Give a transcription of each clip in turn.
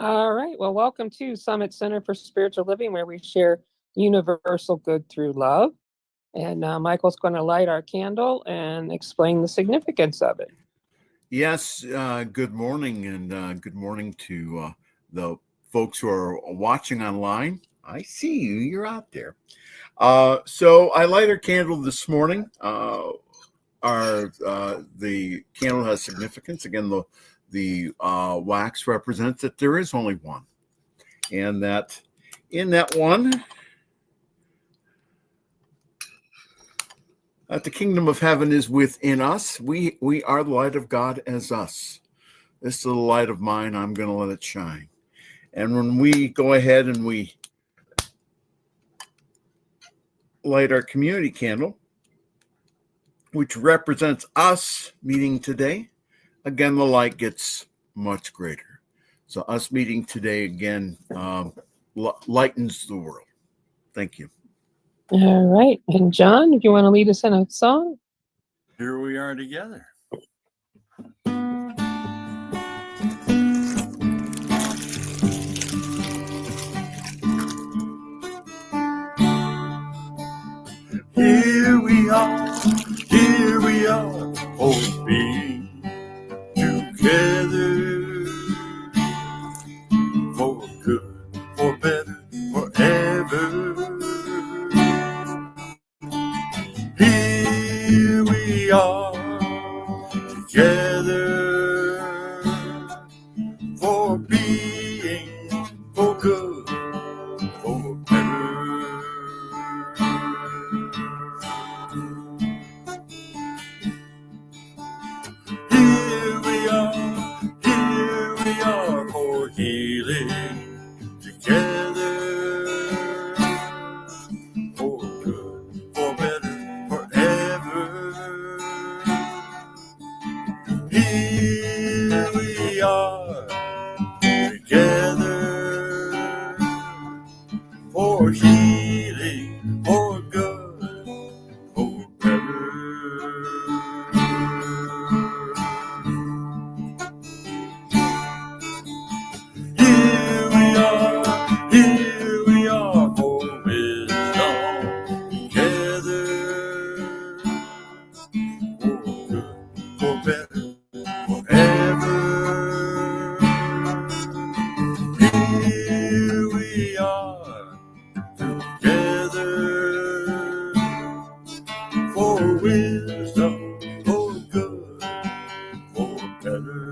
All right. Well, welcome to Summit Center for Spiritual Living, where we share universal good through love. And Michael's going to light our candle and explain the significance of it. Yes, good morning, and good morning to the folks who are watching online. I see you, you're out there. So I light our candle this morning. The candle has significance. Again, the wax represents that there is only one, and that in that one, that the kingdom of heaven is within us. We are the light of God as us. This is the light of mine. I'm going to let it shine. And when we go ahead and we light our community candle, which represents us meeting today, again, the light gets much greater. So us meeting today, again, lightens the world. Thank you. All right. And John, if you want to lead us in a song? Here we are together. Here we are, oh, being together for good, for better, forever. Here we are together for being, for good, for better. Here we are for healing together, for good, for better, forever. Here we are together for healing, for good, for better. Here we are for wisdom together, for good, for better, forever. Here we are together for wisdom, for good, for better.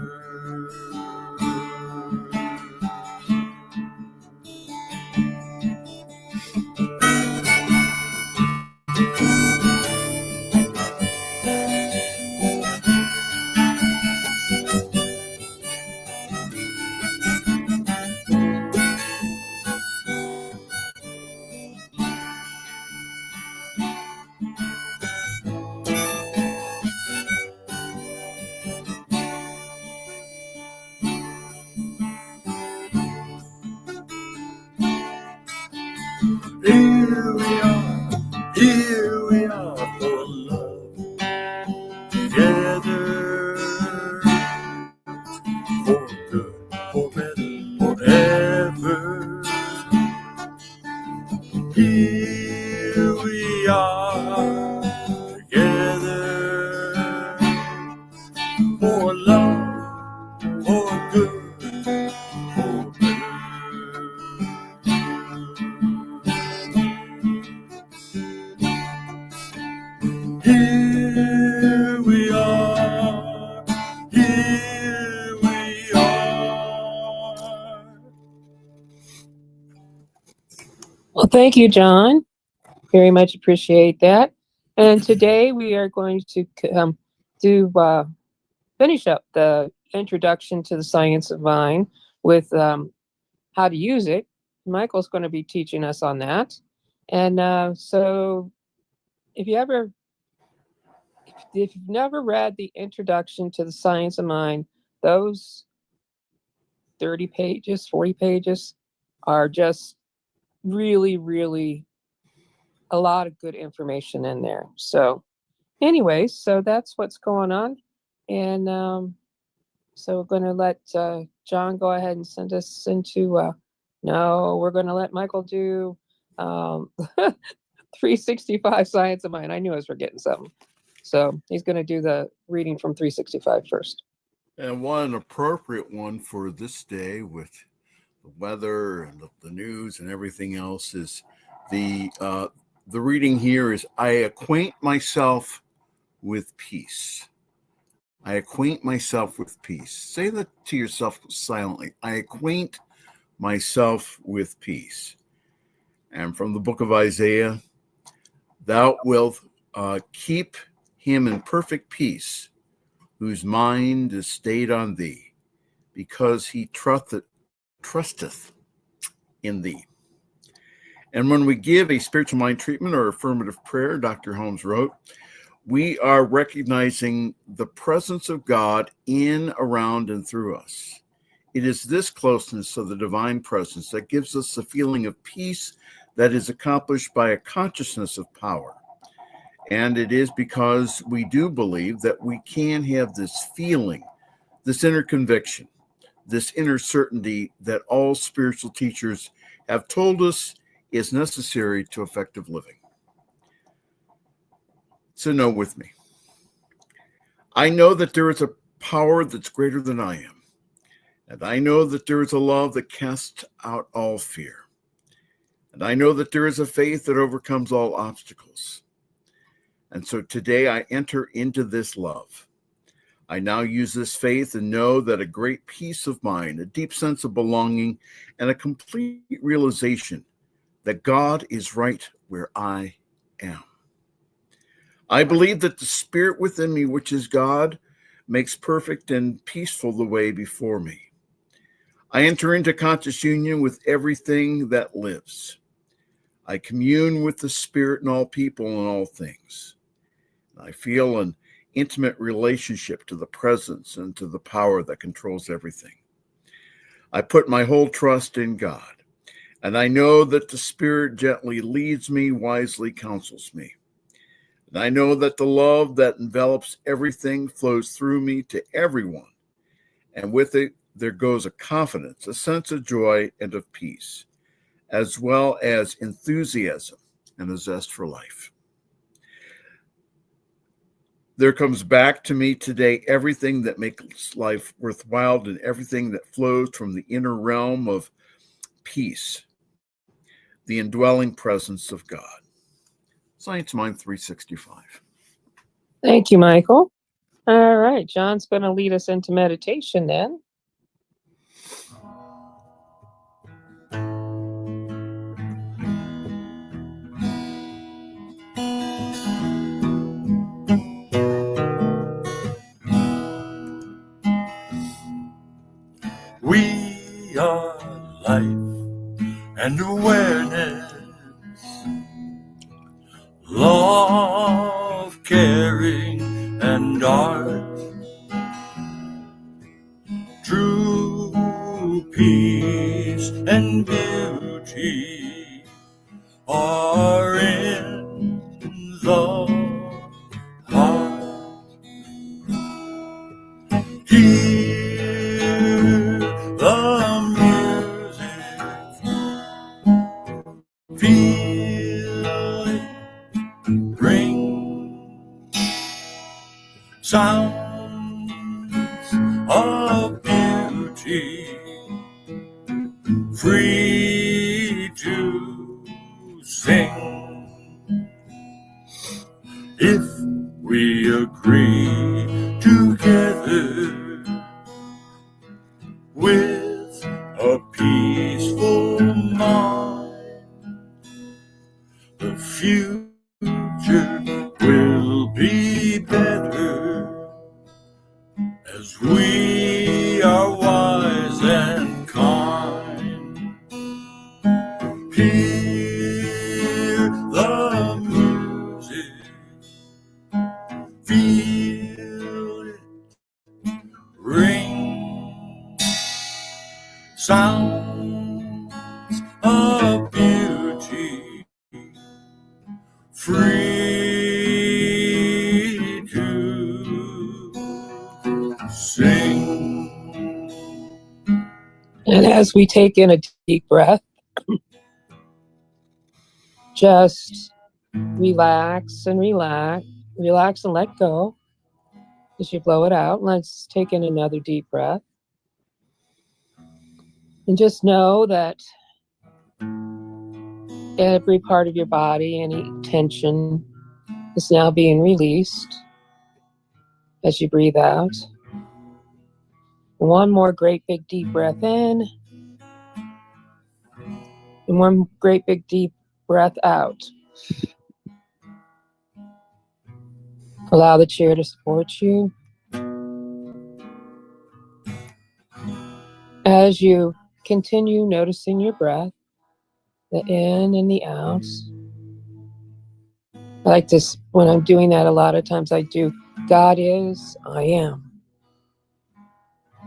Here we are for love together, for good, for better, forever. Here we are together, for love, for good, for better. Here we are, here we are. Well, thank you, John. Very much appreciate that. And today we are going to finish up the introduction to the science of mind with how to use it. Michael's going to be teaching us on that. And so if you've never read the introduction to the science of mind, those 30 pages, 40 pages are just really, really a lot of good information in there. So anyways, so that's what's going on. And So we're going to let John go ahead and send us into, no, we're going to let Michael do 365 Science of Mind. I knew I was forgetting something. So he's going to do the reading from 365 first. And one appropriate one for this day with the weather and the news and everything else is the reading here is I acquaint myself with peace. I acquaint myself with peace. Say that to yourself silently. I acquaint myself with peace. And from the book of Isaiah, thou wilt keep him in perfect peace, whose mind is stayed on thee, because he trusteth in thee. And when we give a spiritual mind treatment or affirmative prayer, Dr. Holmes wrote, we are recognizing the presence of God in, around, and through us. It is this closeness of the divine presence that gives us a feeling of peace that is accomplished by a consciousness of power. And it is because we do believe that we can have this feeling, this inner conviction, this inner certainty that all spiritual teachers have told us is necessary to effective living. So know with me. I know that there is a power that's greater than I am. And I know that there is a love that casts out all fear. And I know that there is a faith that overcomes all obstacles. And so today I enter into this love. I now use this faith and know that a great peace of mind, a deep sense of belonging, and a complete realization that God is right where I am. I believe that the spirit within me, which is God, makes perfect and peaceful the way before me. I enter into conscious union with everything that lives. I commune with the Spirit in all people and all things. I feel an intimate relationship to the presence and to the power that controls everything. I put my whole trust in God, and I know that the Spirit gently leads me, wisely counsels me. And I know that the love that envelops everything flows through me to everyone, and with it there goes a confidence, a sense of joy and of peace, as well as enthusiasm and a zest for life. There comes back to me today everything that makes life worthwhile and everything that flows from the inner realm of peace, the indwelling presence of God. Science Mind 365. Thank you, Michael. All right, John's going to lead us into meditation then. We are life and awareness, love, caring, and art. True peace and beauty are in the heart. Hear the music, feel it ring, sounds of beauty, free to sing. If we agree together with a peaceful mind, the future will be better as we are wise and kind. Hear the music, feel it ring, sounds of beauty, free as we take in a deep breath, just relax and let go as you blow it out. Let's take in another deep breath. And just know that every part of your body, any tension, is now being released as you breathe out. One more great big deep breath in. And one great big deep breath out. Allow the chair to support you. As you continue noticing your breath, the in and the out. I like this, when I'm doing that, a lot of times I do, God is, I am.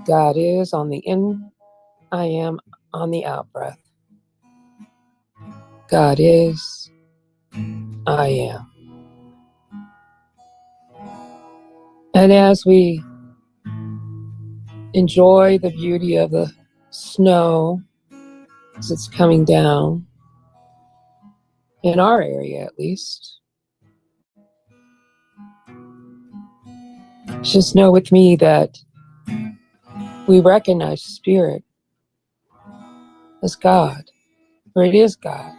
God is on the in, I am on the out breath. God is, I am. And as we enjoy the beauty of the snow as it's coming down, in our area at least, just know with me that we recognize Spirit as God, for it is God,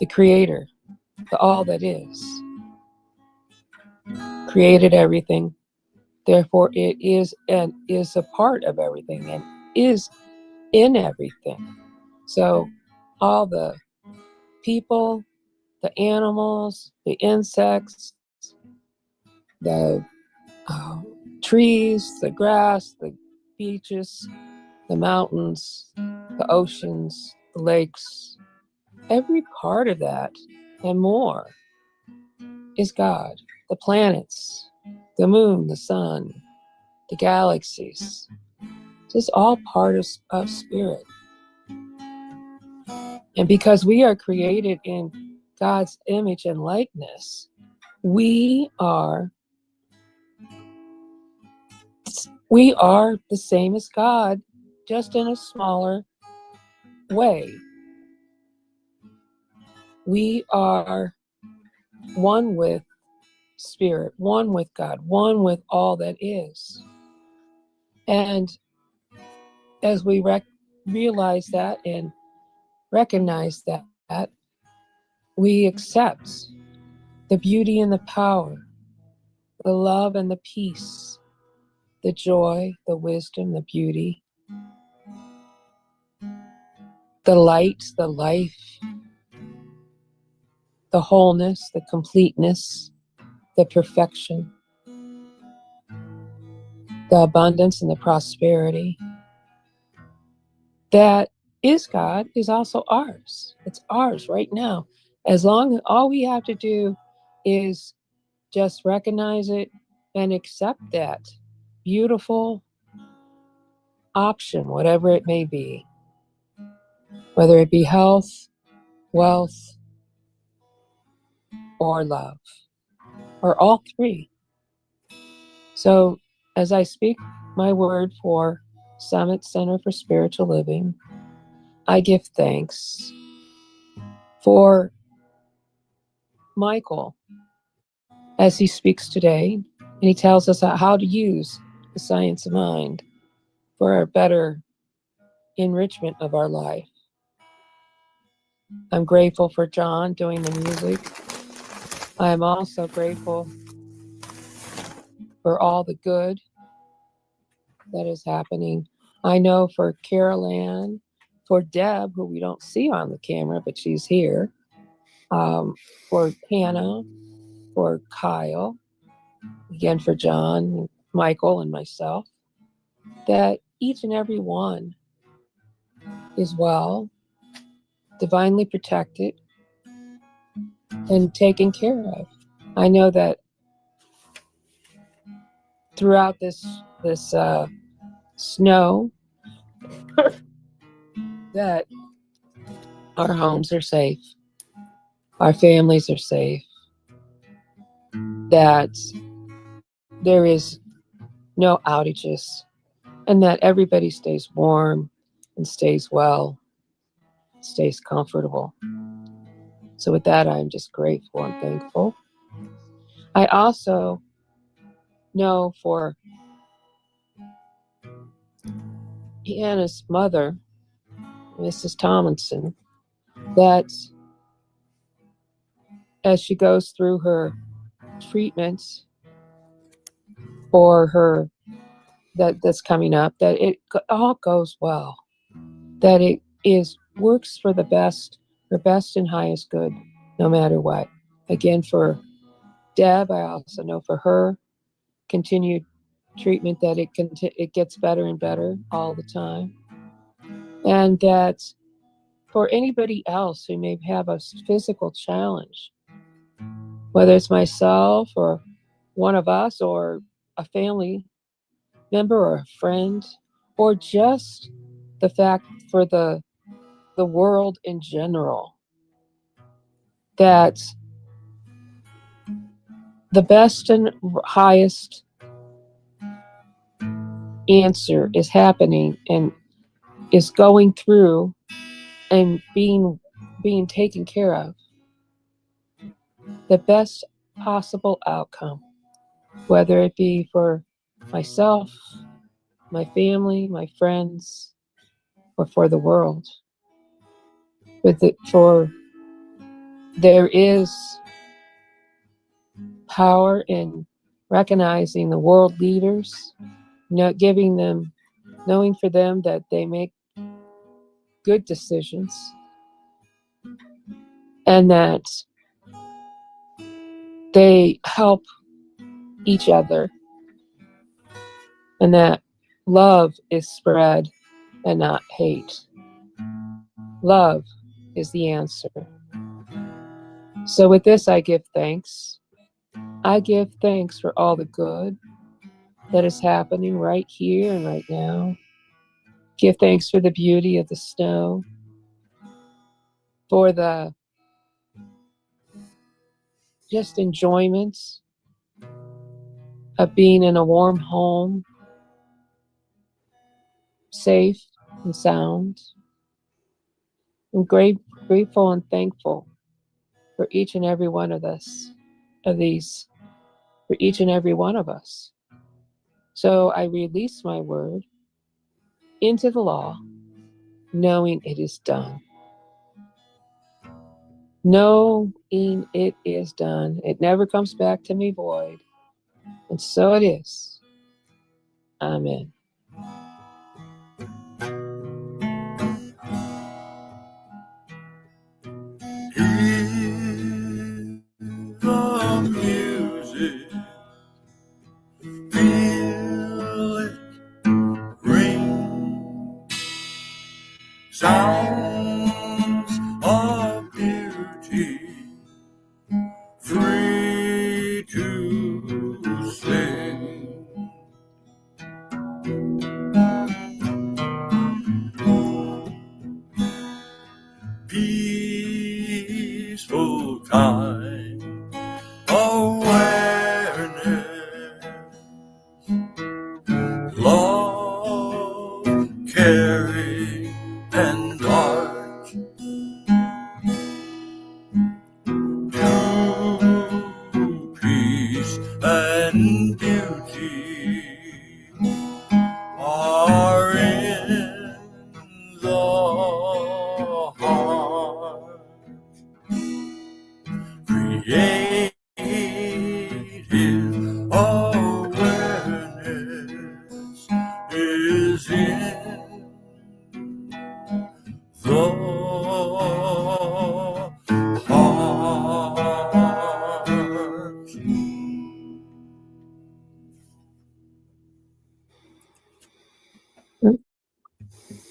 the Creator, the all that is. Created everything, therefore it is and is a part of everything and is in everything. So all the people, the animals, the insects, the trees, the grass, the beaches, the mountains, the oceans, the lakes, every part of that and more is God. The planets, the moon, the sun, the galaxies, just all part of Spirit. And because we are created in God's image and likeness, we are the same as God, just in a smaller way. We are one with Spirit, one with God, one with all that is. And as we realize that and recognize that, we accept the beauty and the power, the love and the peace, the joy, the wisdom, the beauty, the light, the life, the wholeness, the completeness, the perfection, the abundance and the prosperity that is God is also ours. It's ours right now. As long as all we have to do is just recognize it and accept that beautiful option, whatever it may be, whether it be health, wealth, or love, or all three. So as I speak my word for Summit Center for Spiritual Living, I give thanks for Michael as he speaks today, and he tells us how to use the science of mind for a better enrichment of our life. I'm grateful for John doing the music. I am also grateful for all the good that is happening. I know for Carol Ann, for Deb, who we don't see on the camera, but she's here, for Hannah, for Kyle, again for John, Michael, and myself, that each and every one is well, divinely protected, and taken care of. I know that throughout this snow, that our homes are safe, our families are safe, that there is no outages, and that everybody stays warm and stays well, stays comfortable. So with that, I'm just grateful and thankful. I also know for Hannah's mother, Mrs. Tomlinson, that as she goes through her treatments for her that's coming up, that it all goes well, that it works for the best, her best and highest good, no matter what. Again, for Deb, I also know for her continued treatment that it gets better and better all the time, and that for anybody else who may have a physical challenge, whether it's myself or one of us or a family member or a friend, or just the fact for the world in general, that the best and highest answer is happening and is going through and being taken care of. The best possible outcome, whether it be for myself, my family, my friends, or for the world. For there is power in recognizing the world leaders, knowing for them that they make good decisions and that they help each other, and that love is spread and not hate. Love is the answer. So with this, I give thanks. I give thanks for all the good that is happening right here and right now. Give thanks for the beauty of the snow, for the just enjoyment of being in a warm home, safe and sound. I'm grateful and thankful for each and every one of these, for each and every one of us. So I release my word into the law, knowing it is done. Knowing it is done. It never comes back to me void. And so it is. Amen. Hear the music, feel it ring, sounds of beauty, free to sing. Peaceful time, awareness, love, caring, and art. True peace and beauty are in the heart. Creative awareness is in the heart.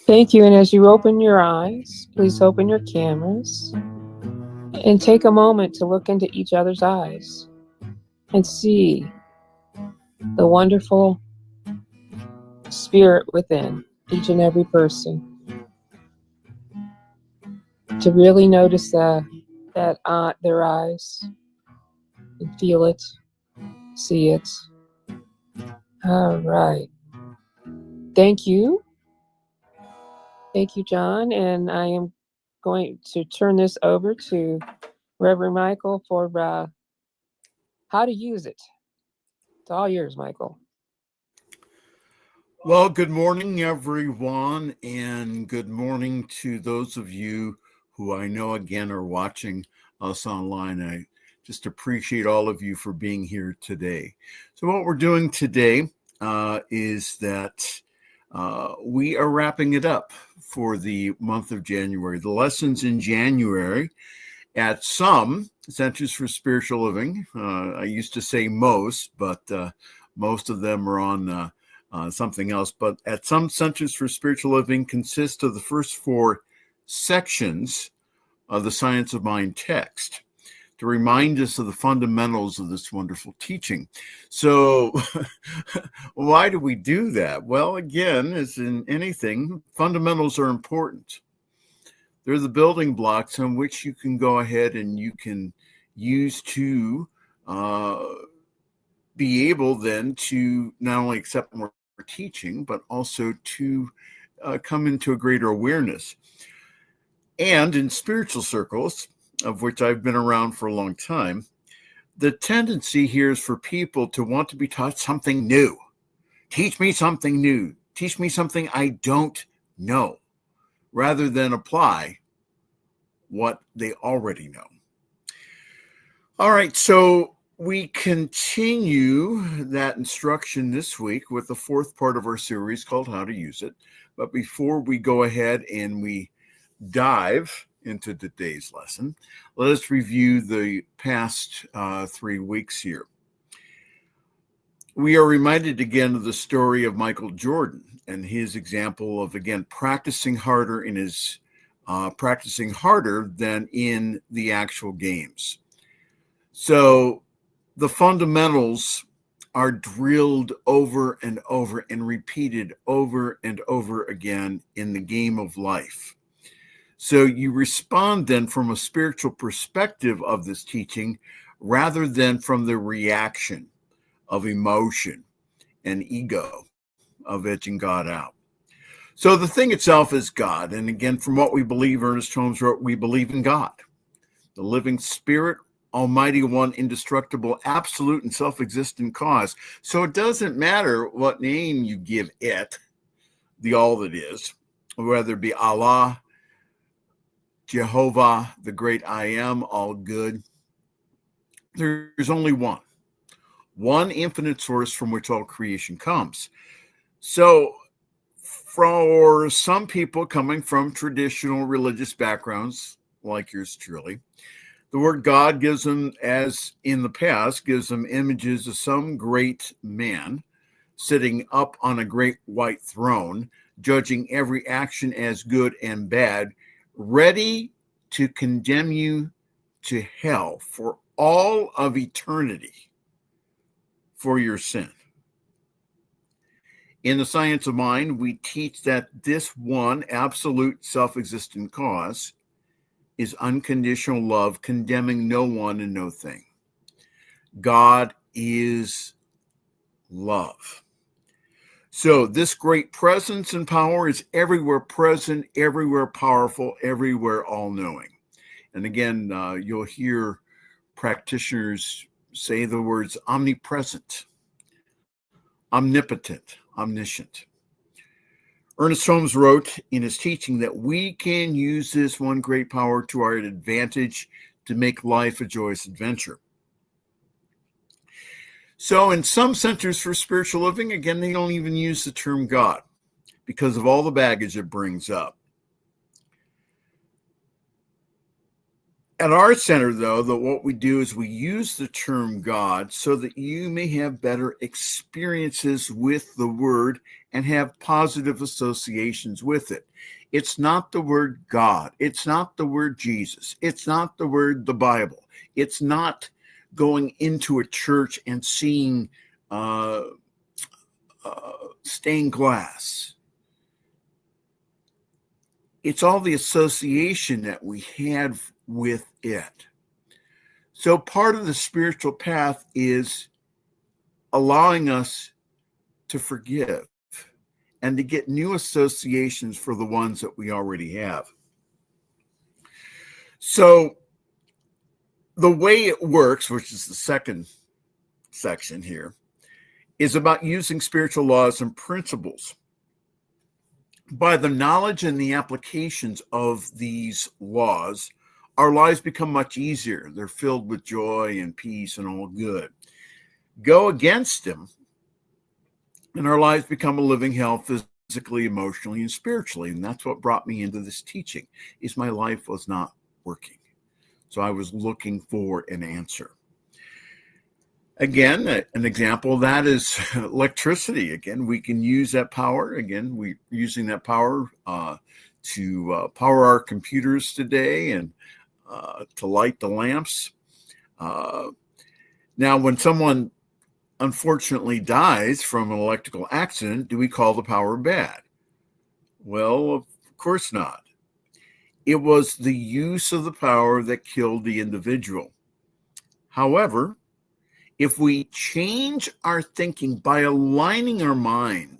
Thank you. And as you open your eyes, please open your cameras and take a moment to look into each other's eyes and see the wonderful spirit within each and every person. To really notice their eyes and feel it, see it. All right. Thank you. Thank you, John. And I am going to turn this over to Reverend Michael for how to use it. It's all yours, Michael. Well, good morning, everyone, and good morning to those of you who I know again are watching us online. I just appreciate all of you for being here today. So what we're doing today is that we are wrapping it up for the month of January. The lessons in January at some Centers for Spiritual Living, I used to say most, but most of them are on something else. But at some Centers for Spiritual Living consist of the first 4 sections of the Science of Mind text to remind us of the fundamentals of this wonderful teaching. So why do we do that? Well, again, as in anything, fundamentals are important. They're the building blocks on which you can go ahead and you can use to be able then to not only accept more teaching, but also to come into a greater awareness. And in spiritual circles, of which I've been around for a long time, the tendency here is for people to want to be taught something new. Teach me something new. Teach me something I don't know, rather than apply what they already know. All right, so we continue that instruction this week with the 4th part of our series called How to Use It. But before we go ahead and we dive into today's lesson, let us review the past 3 weeks here. We are reminded again of the story of Michael Jordan and his example of, again, practicing harder than in the actual games. So the fundamentals are drilled over and over and repeated over and over again in the game of life. So you respond then from a spiritual perspective of this teaching rather than from the reaction of emotion and ego of edging God out. So the thing itself is God. And again, from what we believe, Ernest Holmes wrote, we believe in God, the living spirit, almighty one, indestructible, absolute, and self-existent cause. So it doesn't matter what name you give it, the all that is, whether it be Allah, Jehovah, the great I am, all good. There's only one infinite source from which all creation comes. So for some people coming from traditional religious backgrounds, like yours truly, the word God gives them, as in the past, gives them images of some great man sitting up on a great white throne, judging every action as good and bad, ready to condemn you to hell for all of eternity for your sin. In the Science of Mind, we teach that this one absolute self-existent cause is unconditional love, condemning no one and no thing. God is love. So this great presence and power is everywhere present, everywhere powerful, everywhere all-knowing. And again, you'll hear practitioners say the words omnipresent, omnipotent, omniscient. Ernest Holmes wrote in his teaching that we can use this one great power to our advantage to make life a joyous adventure. So in some centers for spiritual living, again, they don't even use the term God because of all the baggage it brings up. At our center, though, what we do is we use the term God so that you may have better experiences with the word and have positive associations with it. It's not the word God. It's not the word Jesus. It's not the word the Bible. It's not going into a church and seeing stained glass. It's all the association that we had with it. So part of the spiritual path is allowing us to forgive and to get new associations for the ones that we already have. So the way it works, which is the second section here, is about using spiritual laws and principles. By the knowledge and the applications of these laws, our lives become much easier. They're filled with joy and peace and all good. Go against them, and our lives become a living hell physically, emotionally, and spiritually. And that's what brought me into this teaching, is my life was not working. So I was looking for an answer. Again, an example of that is electricity. Again, we can use that power. Again, we're using that power to power our computers today and to light the lamps. Now, when someone unfortunately dies from an electrical accident, do we call the power bad? Well, of course not. It was the use of the power that killed the individual. However, if we change our thinking by aligning our mind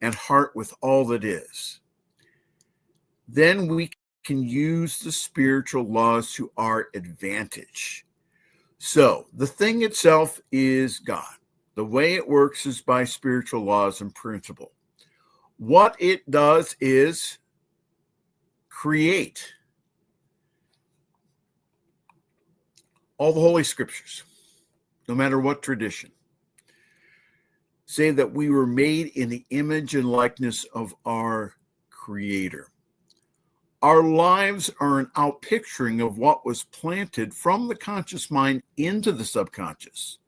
and heart with all that is, then we can use the spiritual laws to our advantage. So the thing itself is God. The way it works is by spiritual laws and principle. What it does is create. All the Holy Scriptures, no matter what tradition, say that we were made in the image and likeness of our Creator. Our lives are an outpicturing of what was planted from the conscious mind into the subconscious,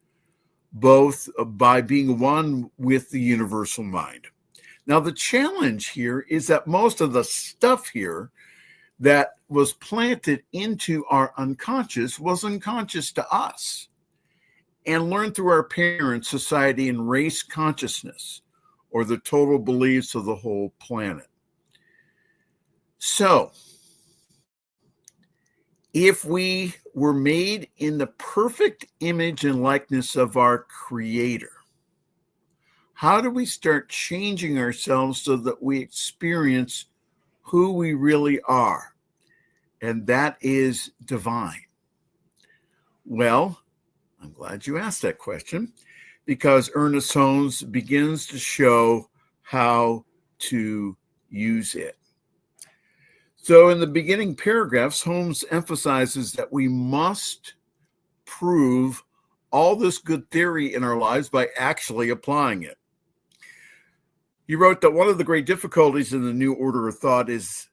both by being one with the universal mind. Now, the challenge here is that most of the stuff here that was planted into our unconscious was unconscious to us and learned through our parents, society, and race consciousness, or the total beliefs of the whole planet. So, if we were made in the perfect image and likeness of our Creator, how do we start changing ourselves so that we experience who we really are? And that is divine. Well, I'm glad you asked that question, because Ernest Holmes begins to show how to use it. So in the beginning paragraphs, Holmes emphasizes that we must prove all this good theory in our lives by actually applying it. He wrote that one of the great difficulties in the new order of thought is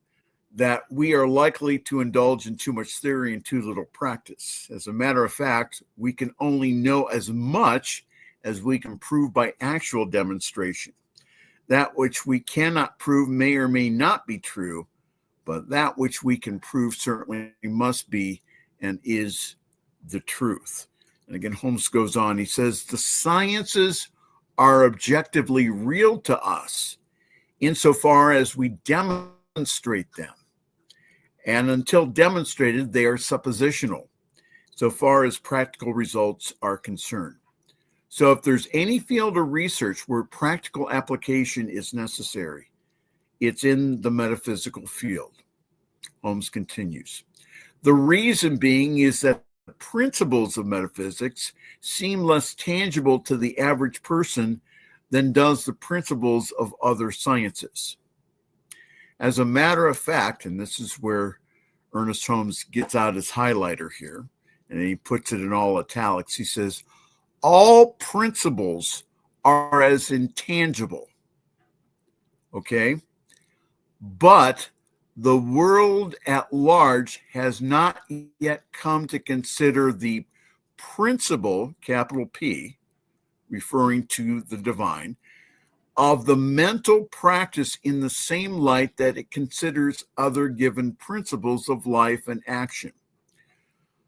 that we are likely to indulge in too much theory and too little practice. As a matter of fact, we can only know as much as we can prove by actual demonstration. That which we cannot prove may or may not be true, but that which we can prove certainly must be and is the truth. And again, Holmes goes on, he says, the sciences are objectively real to us insofar as we demonstrate them. And until demonstrated, they are suppositional, so far as practical results are concerned. So if there's any field of research where practical application is necessary, it's in the metaphysical field. Holmes continues. The reason being is that the principles of metaphysics seem less tangible to the average person than does the principles of other sciences. As a matter of fact, and this is where Ernest Holmes gets out his highlighter here, and he puts it in all italics, he says, all principles are as intangible, okay? But the world at large has not yet come to consider the principle, capital P, referring to the divine, of the mental practice in the same light that it considers other given principles of life and action.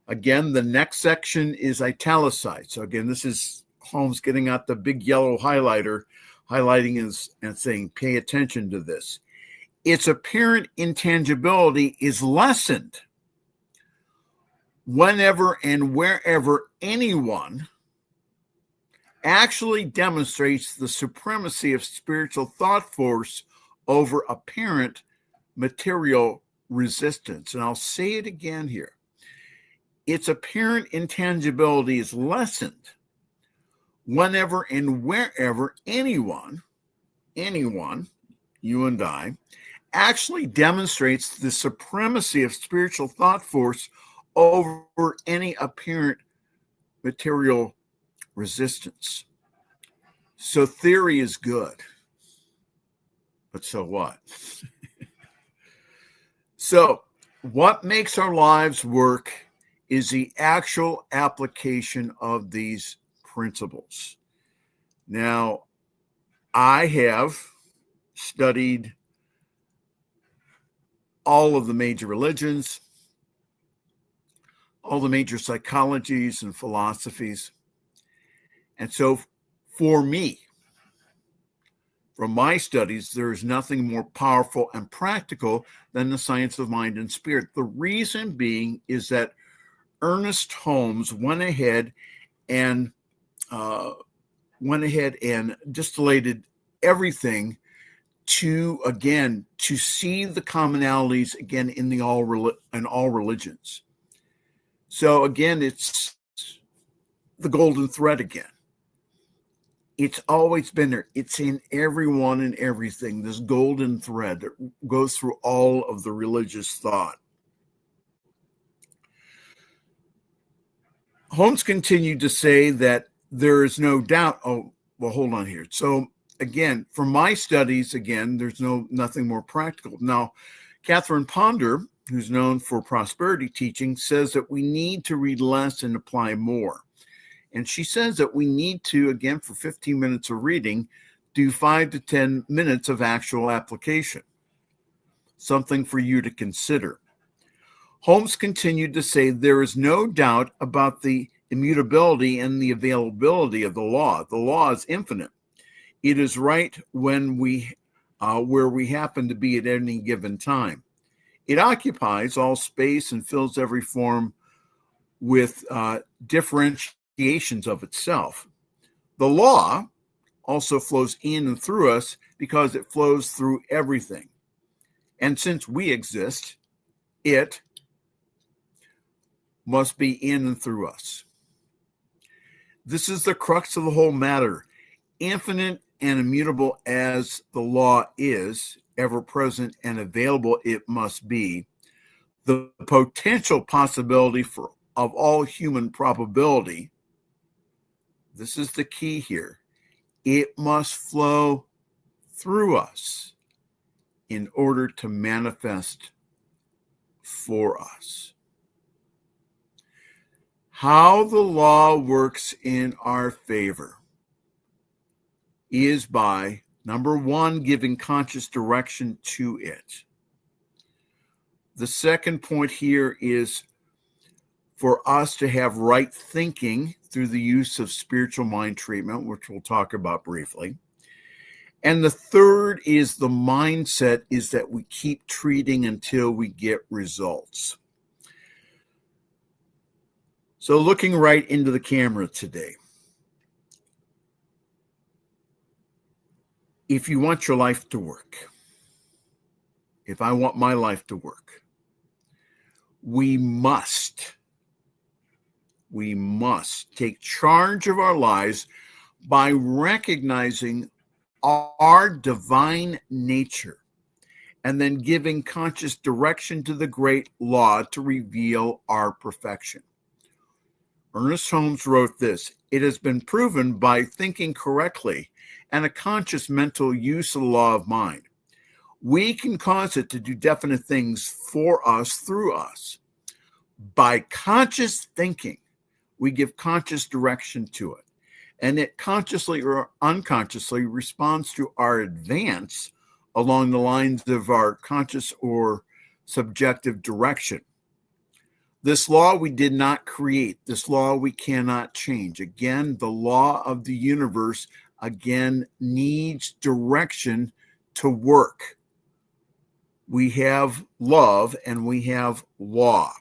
Again, the next section is italicized. So again, this is Holmes getting out the big yellow highlighter, highlighting and saying, pay attention to this. Its apparent intangibility is lessened whenever and wherever anyone actually demonstrates the supremacy of spiritual thought force over apparent material resistance. And I'll say it again here. Its apparent intangibility is lessened whenever and wherever anyone, you and I, actually demonstrates the supremacy of spiritual thought force over any apparent material resistance. So theory is good, but so what? So what makes our lives work is the actual application of these principles. Now, I have studied all of the major religions, all the major psychologies and philosophies. And so for me, from my studies, there is nothing more powerful and practical than the science of mind and spirit. The reason being is that Ernest Holmes went ahead and distillated everything to see the commonalities again in all religions. So again, it's the golden thread again. It's always been there. It's in everyone and everything. This golden thread that goes through all of the religious thought. Holmes continued to say that there is no doubt. Oh, well, hold on here. So again, from my studies, again, there's nothing more practical. Now, Catherine Ponder, who's known for prosperity teaching, says that we need to read less and apply more. And she says that we need to, again, for 15 minutes of reading, do 5 to 10 minutes of actual application. Something for you to consider. Holmes continued to say there is no doubt about the immutability and the availability of the law. The law is infinite. It is right when where we happen to be at any given time. It occupies all space and fills every form with differentiations of itself. The law also flows in and through us because it flows through everything. And since we exist, it must be in and through us. This is the crux of the whole matter. Infinite and immutable as the law is, ever present and available it must be, the potential possibility of all human probability, this is the key here, it must flow through us in order to manifest for us. How the law works in our favor is by, number one, giving conscious direction to it. The second point here is for us to have right thinking through the use of spiritual mind treatment, which we'll talk about briefly. And the third is the mindset is that we keep treating until we get results. So looking right into the camera today, if you want your life to work, if I want my life to work, we must take charge of our lives by recognizing our divine nature and then giving conscious direction to the great law to reveal our perfection. Ernest Holmes wrote this: "It has been proven by thinking correctly and a conscious mental use of the law of mind, we can cause it to do definite things for us through us. By conscious thinking, we give conscious direction to it, and it consciously or unconsciously responds to our advance along the lines of our conscious or subjective direction. This law we did not create. This law we cannot change. Again, the law of the universe, again, needs direction to work. We have love and we have law.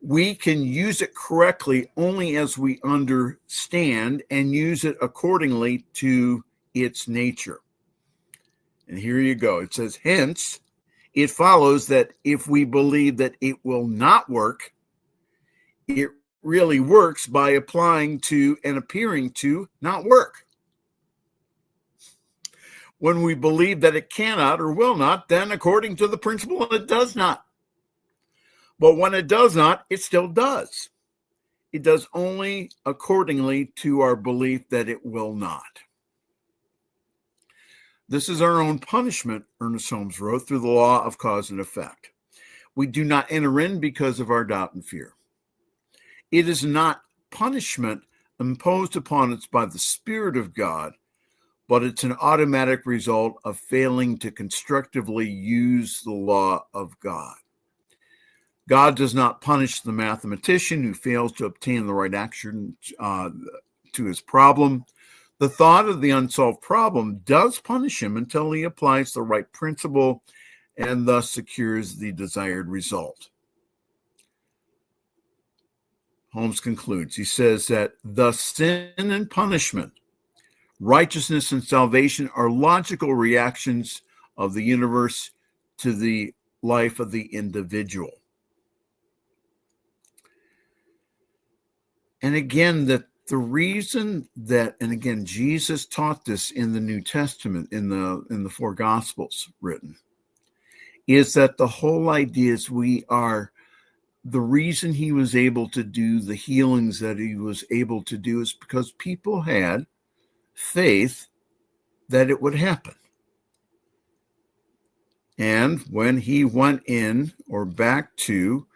We can use it correctly only as we understand and use it accordingly to its nature. And here you go. It says, hence, it follows that if we believe that it will not work, it really works by applying to and appearing to not work. When we believe that it cannot or will not, then according to the principle, it does not. But when it does not, it still does. It does only accordingly to our belief that it will not. This is our own punishment, Ernest Holmes wrote, through the law of cause and effect. We do not enter in because of our doubt and fear. It is not punishment imposed upon us by the Spirit of God, but it's an automatic result of failing to constructively use the law of God. God does not punish the mathematician who fails to obtain the right action to his problem. The thought of the unsolved problem does punish him until he applies the right principle and thus secures the desired result. Holmes concludes. He says that thus sin and punishment, righteousness and salvation are logical reactions of the universe to the life of the individual. And again, that the reason that, and again, Jesus taught this in the New Testament, in the four Gospels written, is that the whole idea is the reason he was able to do the healings that he was able to do is because people had faith that it would happen. And when he went in or back to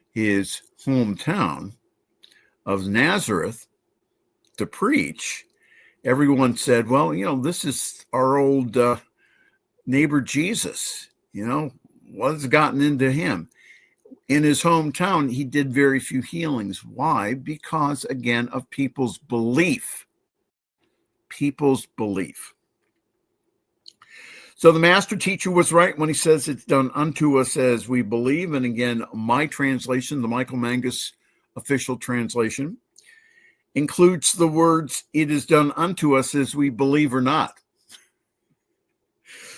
his hometown of Nazareth to preach, everyone said, well, this is our old neighbor Jesus. What's gotten into him? In his hometown, he did very few healings. Why? Because, again, of people's belief. People's belief. So the master teacher was right when he says it's done unto us as we believe. And again, my translation, the Michael Mangus official translation, includes the words, it is done unto us as we believe or not.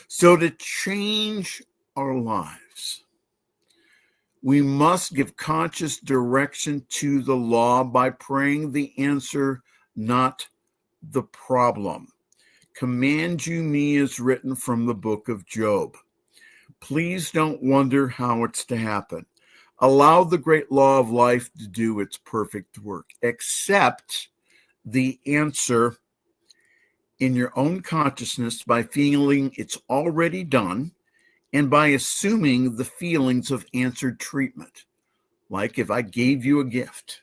So to change our lives, we must give conscious direction to the law by praying the answer, not the problem. Command you me is written from the book of Job. Please don't wonder how it's to happen. Allow the great law of life to do its perfect work. Accept the answer in your own consciousness by feeling it's already done and by assuming the feelings of answered treatment. Like if I gave you a gift,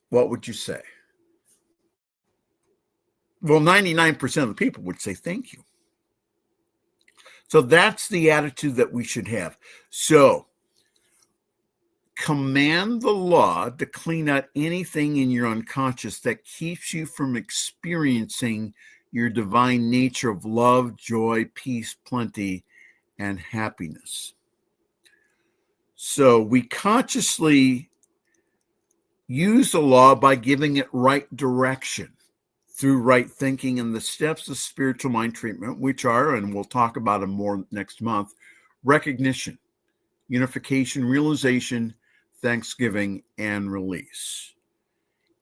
what would you say? Well, 99% of the people would say thank you. So that's the attitude that we should have. So command the law to clean out anything in your unconscious that keeps you from experiencing your divine nature of love, joy, peace, plenty, and happiness. So we consciously use the law by giving it right direction through right thinking and the steps of spiritual mind treatment, which are, and we'll talk about them more next month, recognition, unification, realization, thanksgiving, and release.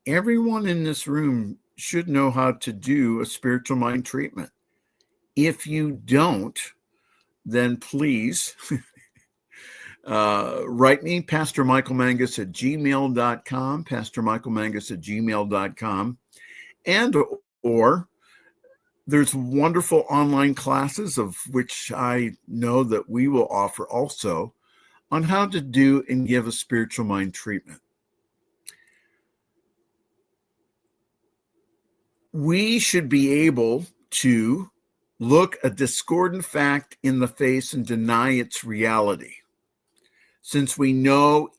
Everyone in this room should know how to do a spiritual mind treatment. If you don't, then please write me, Pastor Michael Mangus at gmail.com, Pastor Michael Mangus at gmail.com. And or there's wonderful online classes of which I know that we will offer also on how to do and give a spiritual mind treatment. We should be able to look a discordant fact in the face and deny its reality, since we know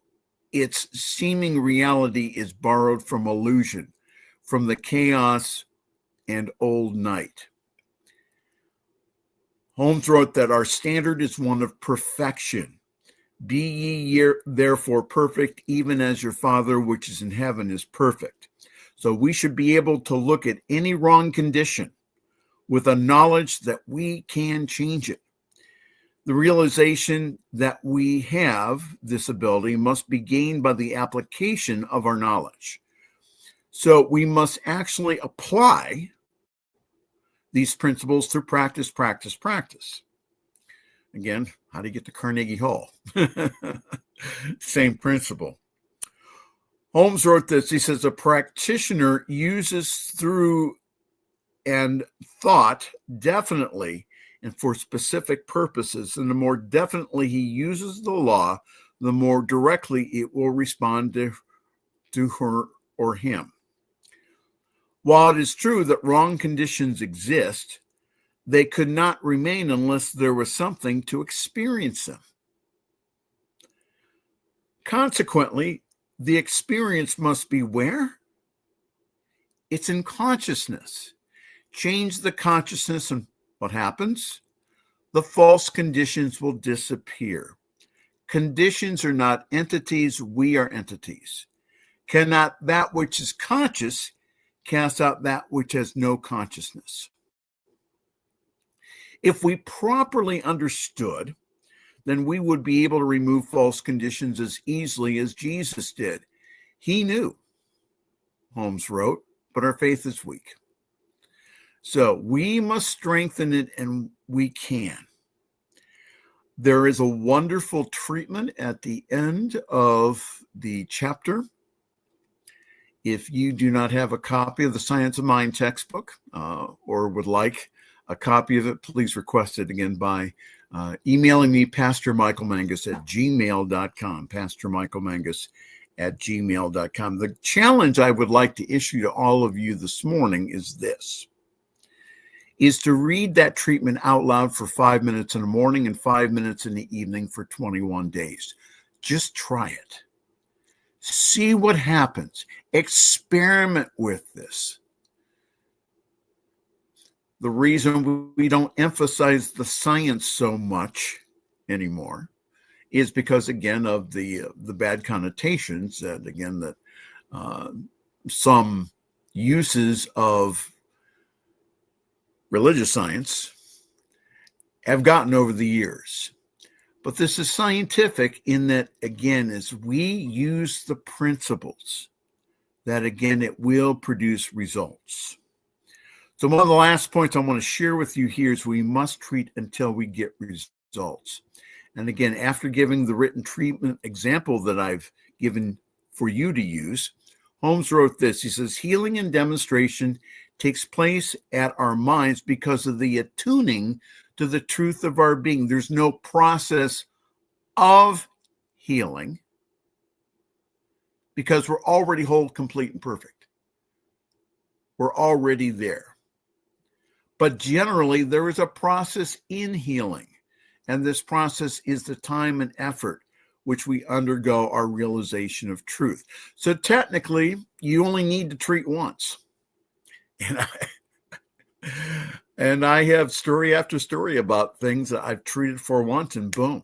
its seeming reality is borrowed from illusion, from the chaos and old night. Holmes wrote that our standard is one of perfection, Be therefore perfect, even as your Father which is in heaven is perfect. So we should be able to look at any wrong condition with a knowledge that we can change it. The realization that we have this ability must be gained by the application of our knowledge. So we must actually apply these principles through practice, practice, practice. Again, how do you get to Carnegie Hall? Same principle. Holmes wrote this. He says, a practitioner uses through and thought definitely and for specific purposes. And the more definitely he uses the law, the more directly it will respond to her or him. While it is true that wrong conditions exist, they could not remain unless there was something to experience them. Consequently, the experience must be where? It's in consciousness. Change the consciousness and what happens? The false conditions will disappear. Conditions are not entities, we are entities. Cannot that which is conscious cast out that which has no consciousness. If we properly understood, then we would be able to remove false conditions as easily as Jesus did. He knew, Holmes wrote, but our faith is weak. So we must strengthen it, and we can. There is a wonderful treatment at the end of the chapter. If you do not have a copy of the Science of Mind textbook or would like a copy of it, please request it again by emailing me, Pastor Michael Mangus at gmail.com, Pastor Michael Mangus at gmail.com. The challenge I would like to issue to all of you this morning is this, is to read that treatment out loud for 5 minutes in the morning and 5 minutes in the evening for 21 days. Just try it. See what happens. Experiment with this. The reason we don't emphasize the science so much anymore is because, again, of the bad connotations that, again, that some uses of religious science have gotten over the years. But this is scientific in that, again, as we use the principles, that, again, it will produce results. So one of the last points I want to share with you here is we must treat until we get results. And again, after giving the written treatment example that I've given for you to use, Holmes wrote this. He says, healing and demonstration takes place at our minds because of the attuning to the truth of our being. There's no process of healing because we're already whole, complete, and perfect. We're already there. But generally, there is a process in healing, and this process is the time and effort which we undergo our realization of truth. So technically, you only need to treat once. And I have story after story about things that I've treated for once, and boom.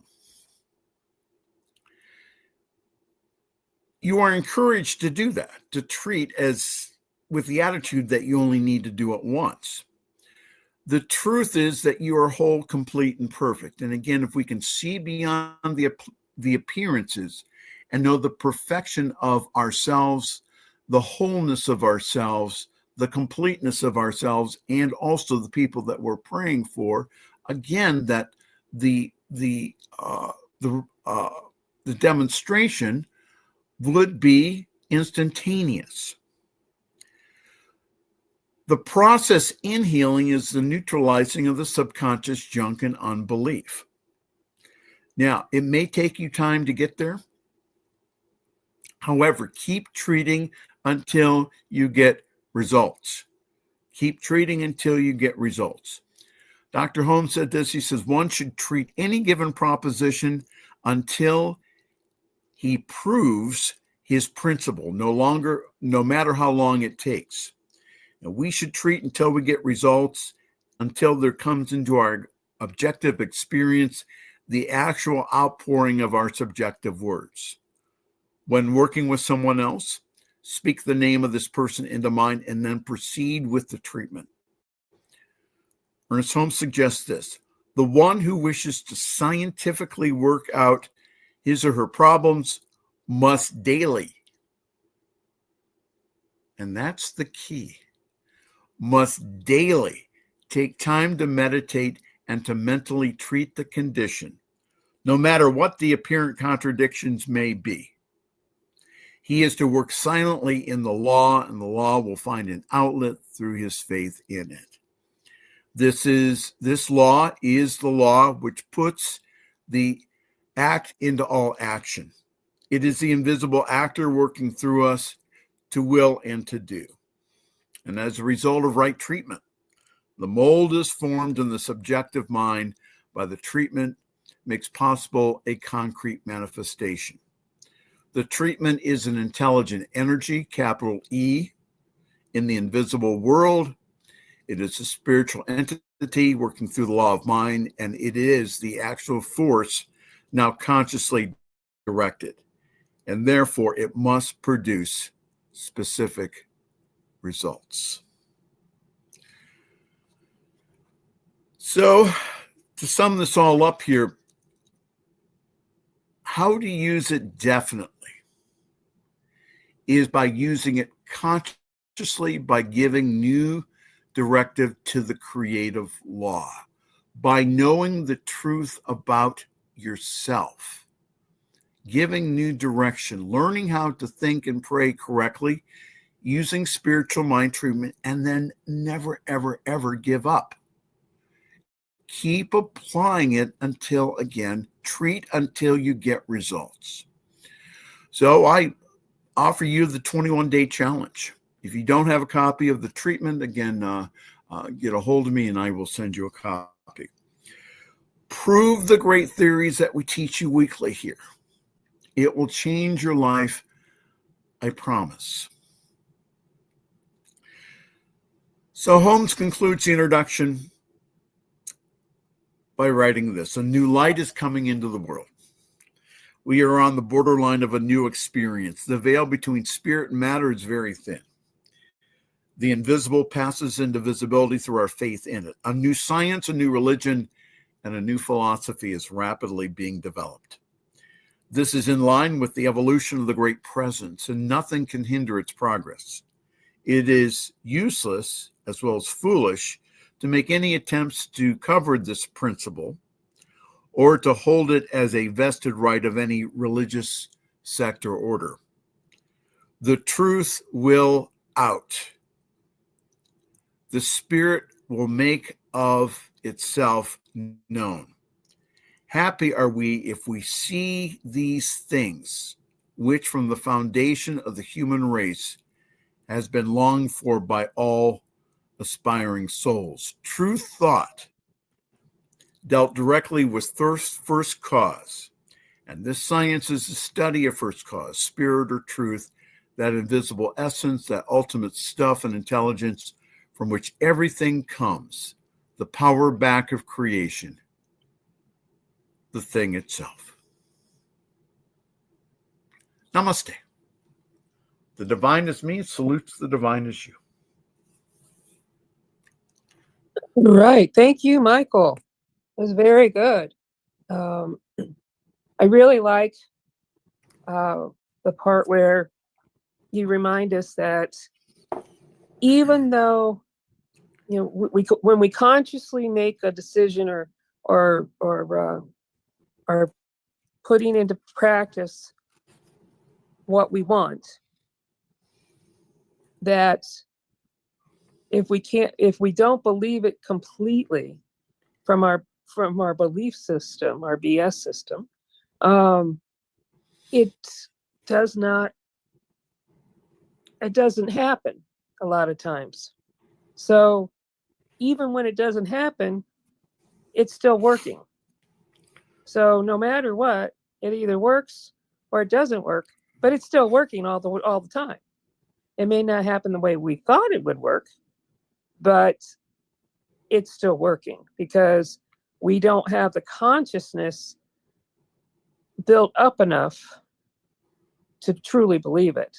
You are encouraged to do that, to treat as with the attitude that you only need to do it once. The truth is that you are whole, complete, and perfect. And again, if we can see beyond the appearances and know the perfection of ourselves, the wholeness of ourselves, the completeness of ourselves, and also the people that we're praying for, again, that the demonstration would be instantaneous. The process in healing is the neutralizing of the subconscious junk and unbelief. Now, it may take you time to get there. However, keep treating until you get results. Keep treating until you get results. Dr. Holmes said this. He says, one should treat any given proposition until he proves his principle, no matter how long it takes. And we should treat until we get results, until there comes into our objective experience the actual outpouring of our subjective words. When working with someone else, speak the name of this person into mind and then proceed with the treatment. Ernest Holmes suggests this: the one who wishes to scientifically work out his or her problems must daily, and that's the key, must daily take time to meditate and to mentally treat the condition, no matter what the apparent contradictions may be. He is to work silently in the law, and the law will find an outlet through his faith in it. This law is the law which puts the act into all action. It is the invisible actor working through us to will and to do. And as a result of right treatment, the mold is formed in the subjective mind. By the treatment makes possible a concrete manifestation. The treatment is an intelligent energy, capital E, in the invisible world. It is a spiritual entity working through the law of mind, and it is the actual force now consciously directed. And therefore, it must produce specific results. So, to sum this all up here, how to use it definitely is by using it consciously, by giving new directive to the creative law, by knowing the truth about yourself, giving new direction, learning how to think and pray correctly, using spiritual mind treatment, and then never, ever, ever give up. Keep applying it until, again, treat until you get results. So I offer you the 21-day challenge. If you don't have a copy of the treatment, again, get a hold of me and I will send you a copy. Prove the great theories that we teach you weekly here. It will change your life, I promise. So Holmes concludes the introduction by writing this: a new light is coming into the world. We are on the borderline of a new experience. The veil between spirit and matter is very thin. The invisible passes into visibility through our faith in it. A new science, a new religion, and a new philosophy is rapidly being developed. This is in line with the evolution of the great presence, and nothing can hinder its progress. It is useless, as well as foolish, to make any attempts to cover this principle or to hold it as a vested right of any religious sect or order. The truth will out. The Spirit will make of itself known. Happy are we if we see these things, which from the foundation of the human race has been longed for by all aspiring souls. True thought dealt directly with first cause, and this science is the study of first cause, spirit or truth, that invisible essence, that ultimate stuff and intelligence from which everything comes, the power back of creation, the thing itself. Namaste. The divine is me, salutes the divine is you. Right. Thank you, Michael. It was very good. I really like the part where you remind us that even though, you know, when we consciously make a decision or are putting into practice what we want, that if we don't believe it completely from our belief system, our BS system, it doesn't happen a lot of times. So even when it doesn't happen, it's still working. So no matter what, it either works or it doesn't work, but it's still working all the time. It may not happen the way we thought it would work, but it's still working because we don't have the consciousness built up enough to truly believe it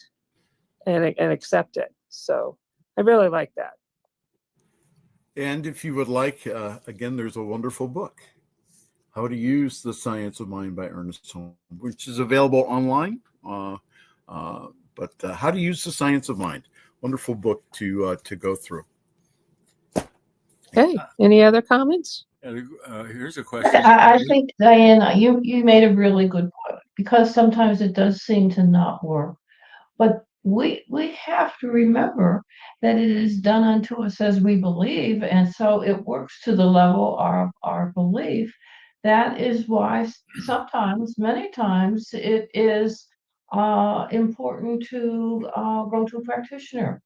and accept it. So I really like that. And if you would like, again, there's a wonderful book, How to Use the Science of Mind by Ernest Holmes, which is available online. But How to Use the Science of Mind, wonderful book to go through. Okay. Any other comments? Here's a question. I think, Diana, you made a really good point, because sometimes it does seem to not work. But we have to remember that it is done unto us as we believe, and so it works to the level of our belief. That is why sometimes, many times, it is important to go to a practitioner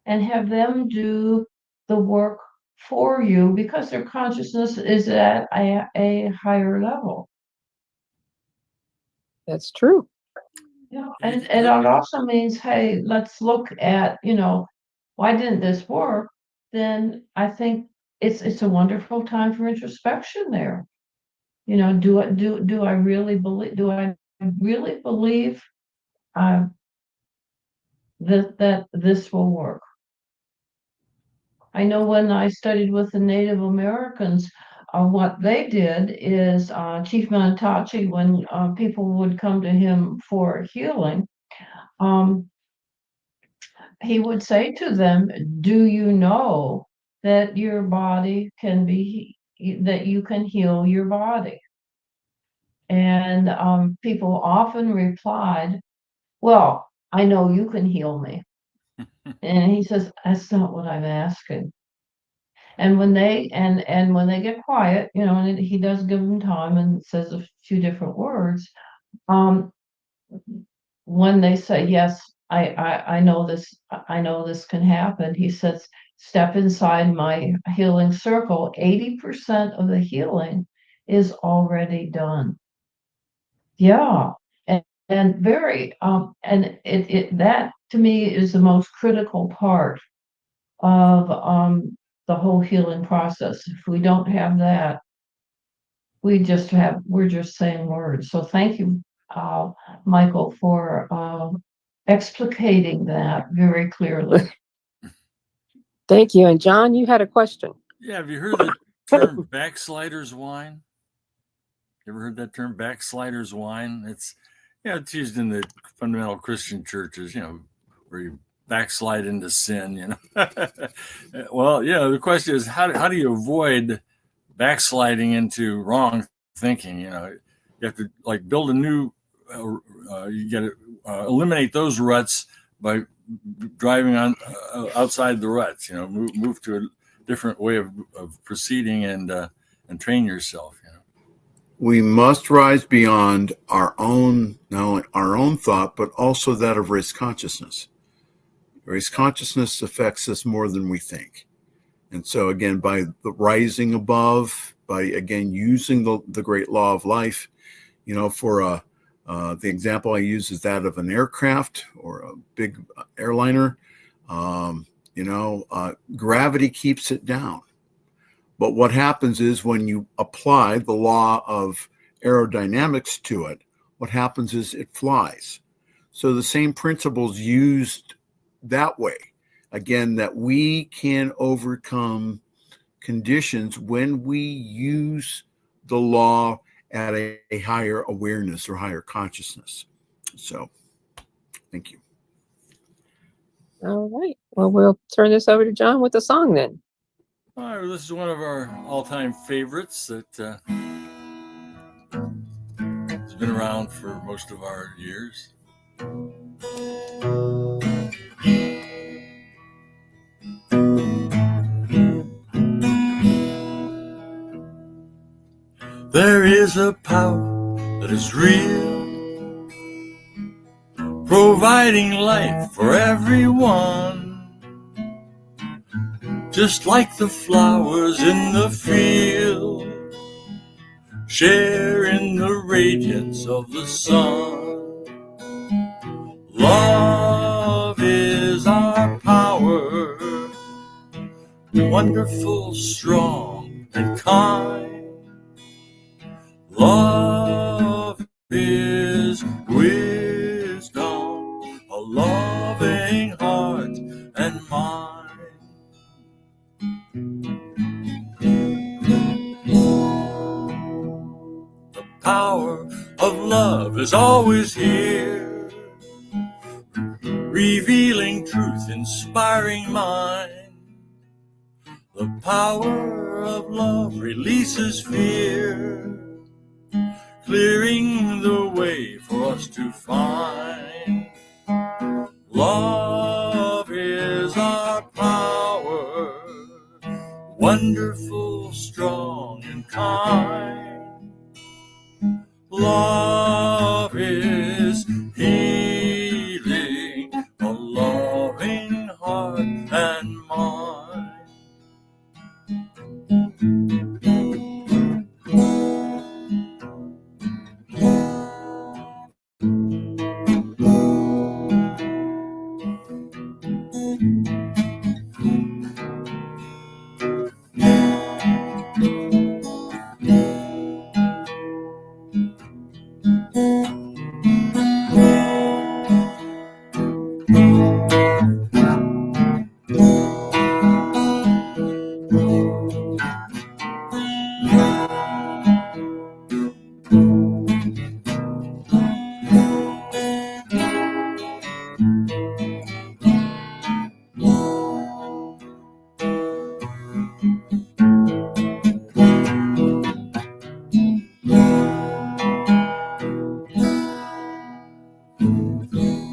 and have them do the work for you, because their consciousness is at a higher level. That's true. Yeah, and it also means, hey, let's look at, why didn't this work? Then I think it's a wonderful time for introspection there. Do I really believe that this will work? I know when I studied with the Native Americans, what they did is Chief Manatachi, when people would come to him for healing, he would say to them, do you know that your body that you can heal your body? And people often replied, well, I know you can heal me. And he says, that's not what I'm asking. And when they get quiet, and he does give them time and says a few different words, when they say, yes, I know this can happen, he says, step inside my healing circle. 80% of the healing is already done. Yeah. And very and that to me is the most critical part of the whole healing process. If we don't have that, we're just saying words. So thank you, Michael, for explicating that very clearly. Thank you. And John, you had a question. Yeah, have you heard the term backsliders wine? You ever heard that term, backsliders wine? It's used in the fundamental Christian churches, where you backslide into sin, Well, the question is, how do you avoid backsliding into wrong thinking? You have to build a new, you got to eliminate those ruts by driving on outside the ruts, move to a different way of proceeding and train yourself, We must rise beyond our own, not only our own thought, but also that of race consciousness. Race consciousness affects us more than we think. And so again, by the rising above, by again using the great law of life, for the example I use is that of an aircraft or a big airliner. Gravity keeps it down. But what happens is when you apply the law of aerodynamics to it, what happens is it flies. So the same principles used that way, again, that we can overcome conditions when we use the law at a higher awareness or higher consciousness. So thank you. All right. Well, we'll turn this over to John with the song then. All right, this is one of our all-time favorites that has been around for most of our years. There is a power that is real, providing life for everyone. Just like the flowers in the field, share in the radiance of the sun. Love is our power, wonderful, strong, and kind. Love is wisdom, a loving heart and mind. The power of love is always here, revealing truth, inspiring mind. The power of love releases fear, clearing the way for us to find. Love is our power, wonderful, strong, and kind. Love is healing, a loving heart and mind.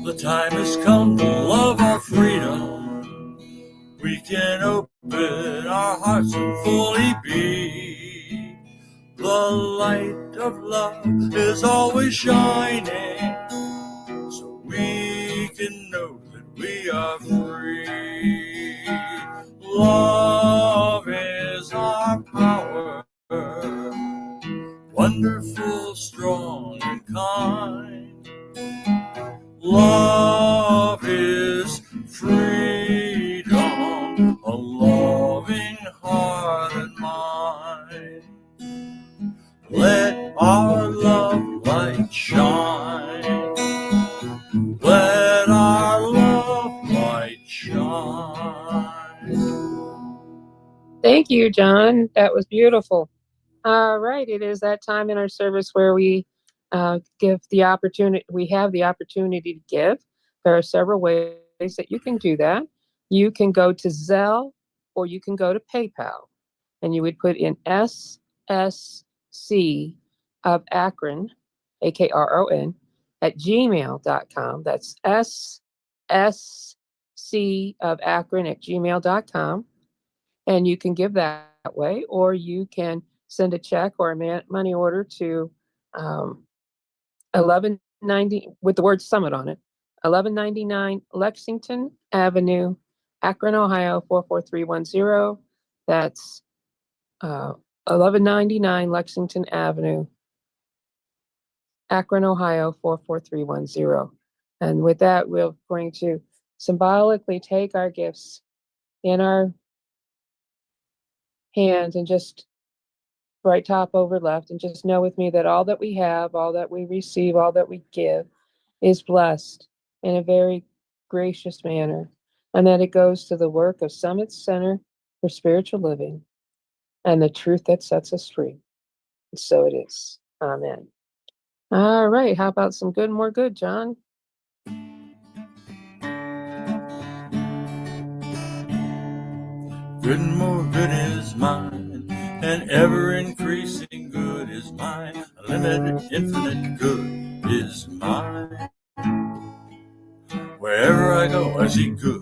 The time has come to love our freedom. We can open our hearts and fully be. The light of love is always shining, so we can know that we are free. Love is our power, wonderful, strong, and kind. Love is freedom, a loving heart and mind. Let our love light shine. Let our love light shine. Thank you, John. That was beautiful. All right, it is that time in our service where we give the opportunity. We have the opportunity to give. There are several ways that you can do that. You can go to Zelle or you can go to PayPal, and you would put in SSC of Akron, AKRON, at gmail.com. That's SSC of Akron at gmail.com. And you can give that way, or you can send a check or a money order to 1190 with the word Summit on it, 1199 Lexington Avenue, Akron, Ohio 44310. That's 1199 Lexington Avenue, Akron, Ohio 44310. And with that, we're going to symbolically take our gifts in our hands and just right top over left, and just know with me that all that we have, all that we receive, all that we give is blessed in a very gracious manner, and that it goes to the work of Summit Center for Spiritual Living and the truth that sets us free. And so it is. Amen. All right. How about some good, more good, John? Good and more good is mine, and ever increasing good is mine. Unlimited, infinite good is mine. Wherever I go, I see good.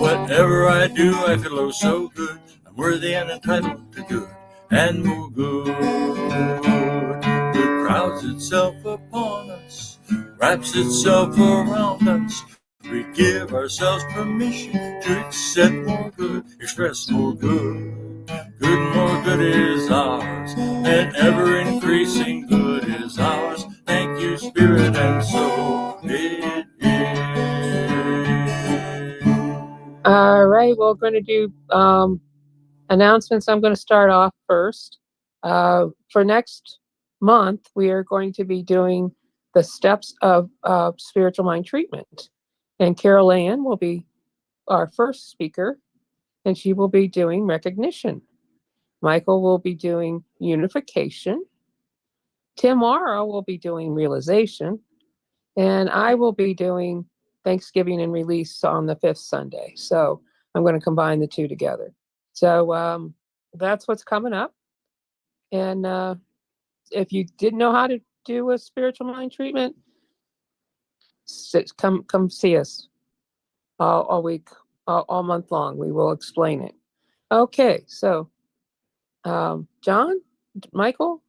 Whatever I do, I feel oh so good. I'm worthy and entitled to good and more good. Good crowds itself upon us, wraps itself around us. We give ourselves permission to accept more good, express more good. Good and more good is ours, and ever increasing good is ours. Thank you, Spirit, and so it is. All right. We're going to do announcements, I'm going to start off first. For next month, we are going to be doing the steps of spiritual mind treatment. And Carol Ann will be our first speaker, and she will be doing recognition. Michael will be doing unification. Tim Morrow will be doing realization. And I will be doing Thanksgiving and release on the 5th Sunday. So I'm going to combine the two together. So that's what's coming up. And if you didn't know how to do a spiritual mind treatment, come see us all week, all month long. We will explain it. Okay, so John, Michael.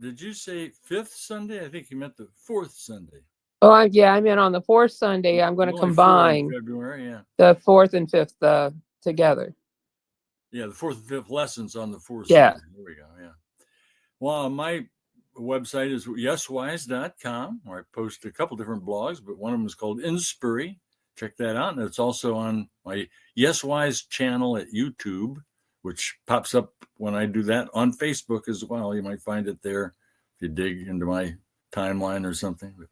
Did you say 5th Sunday? I think you meant the 4th Sunday. Oh, yeah, I meant on the 4th Sunday, I'm going to Only 4 in combine February, yeah. the 4th and 5th together. Yeah, the 4th and 5th lessons on the 4th Yeah. Sunday. There we go, yeah. Well, my website is yeswise.com, where I post a couple different blogs, but one of them is called Inspiry. Check that out. And it's also on my Yeswise channel at YouTube, which pops up when I do that on Facebook as well. You might find it there if you dig into my timeline or something. But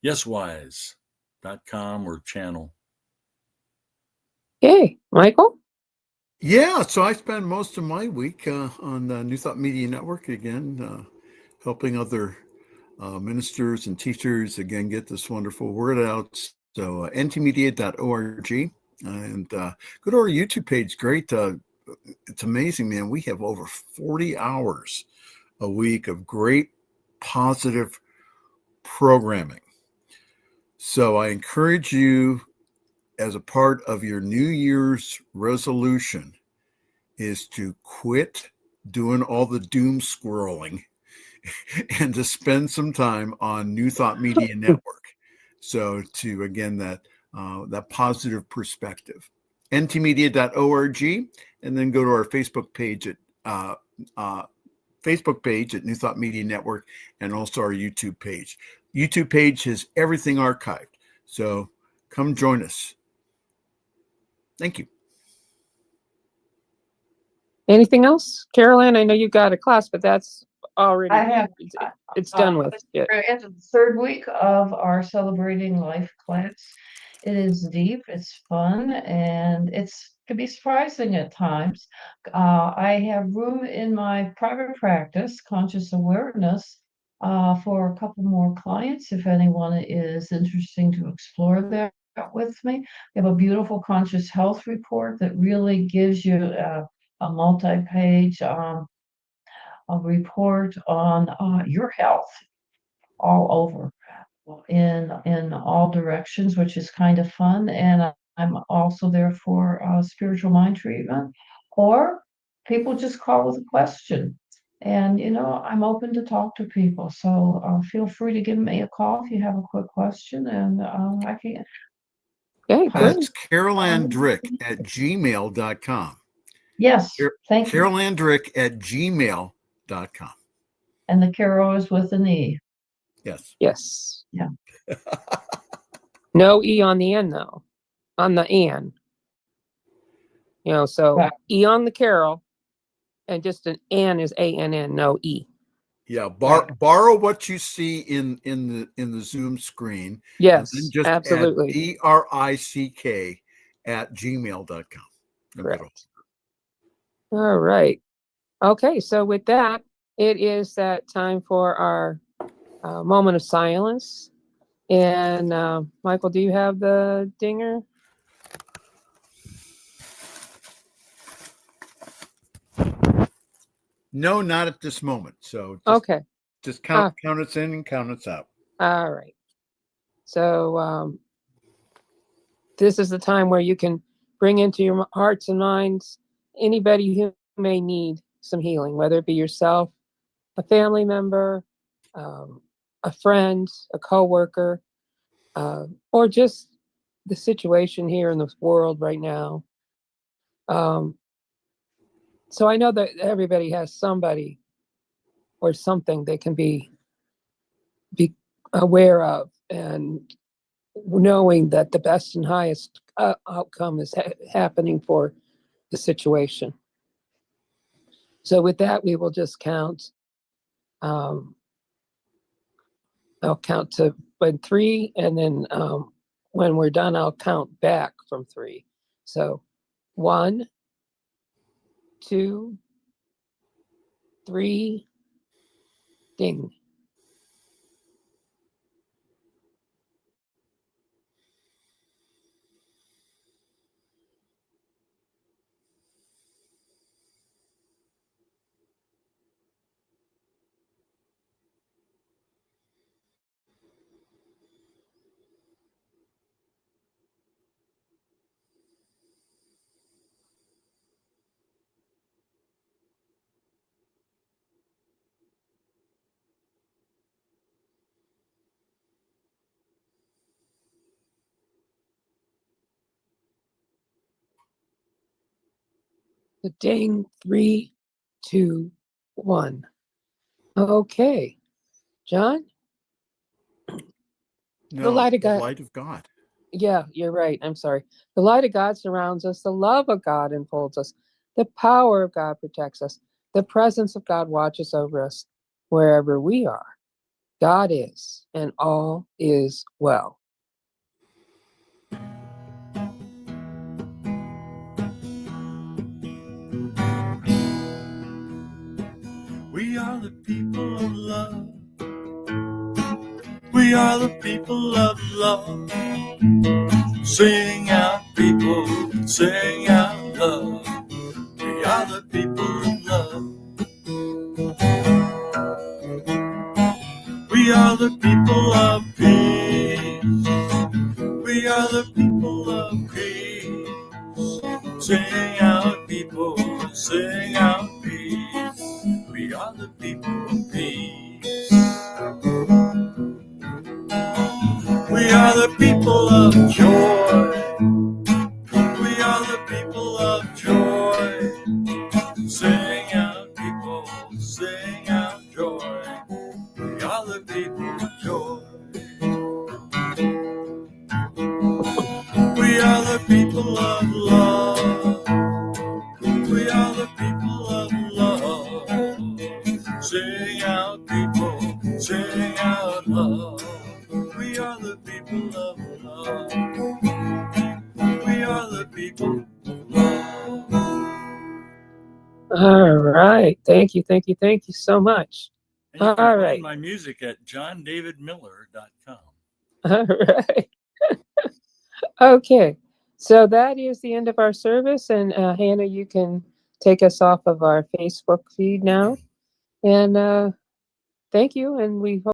yeswise.com or channel. Okay, Michael? Yeah, so I spend most of my week on the New Thought Media Network again, helping other ministers and teachers again get this wonderful word out. So ntmedia.org, and go to our YouTube page. Great, it's amazing, man. We have over 40 hours a week of great positive programming. So I encourage you, as a part of your New Year's resolution, is to quit doing all the doom scrolling and to spend some time on New Thought Media Network. So to, again, that positive perspective. ntmedia.org, and then go to our Facebook page at New Thought Media Network, and also our YouTube page. YouTube page has everything archived. So come join us. Thank you. Anything else? Carolyn, I know you got a class, but that's already, I have. it's done with. Yeah. We're into the third week of our Celebrating Life class. It is deep, it's fun, and it's can be surprising at times. I have room in my private practice, conscious awareness, for a couple more clients if anyone is interested to explore that with me. We have a beautiful conscious health report that really gives you a multi-page a report on your health all over in all directions, which is kind of fun. And I'm also there for spiritual mind treatment, or people just call with a question. And I'm open to talk to people, so feel free to give me a call if you have a quick question, and I can. Okay, That's great. carolandrick@gmail.com. Yes, thank you. carolandrick@gmail.com. And the Carol is with an E. Yes. Yes. Yeah. No E on the end, though. On the N. So Right. E on the Carol, and just an N is ANN, no E. Yeah, borrow what you see in the Zoom screen. Yes, and then just absolutely. Add drick@gmail.com. Correct. All right. Okay, so with that, it is that time for our moment of silence. And Michael, do you have the dinger? No, not at this moment. So Okay. Just count us in and count us out. All right. So this is the time where you can bring into your hearts and minds anybody who may need some healing, whether it be yourself, a family member, a friend, a coworker, or just the situation here in the world right now. So I know that everybody has somebody or something they can be aware of, and knowing that the best and highest outcome is happening for the situation. So with that, we will just count. I'll count to 3, and then when we're done, I'll count back from 3. So 1, 2, 3, ding. The ding, 3, 2, 1. Okay, John? No, The light of God. light of God. Yeah, you're right. I'm sorry. The light of God surrounds us. The love of God enfolds us. The power of God protects us. The presence of God watches over us wherever we are. God is, and all is well. We are the people of love. We are the people of love. Sing out, people, sing out love. We are the people of love. We are the people of peace. We are the people of peace. Sing out, people, sing out peace. We are the people of peace. We are the people of joy. We are the people of joy. Sing out, people, sing out joy. We are the people of joy. We are the people of love. We are the people of love. Sing out, people, sing out love. We are the people of love. We are the people of love. All right. Thank you, thank you, thank you so much. And you can All find right. my music at johndavidmiller.com. All right. Okay. So that is the end of our service. And Hannah, you can take us off of our Facebook feed now. And thank you. And we hope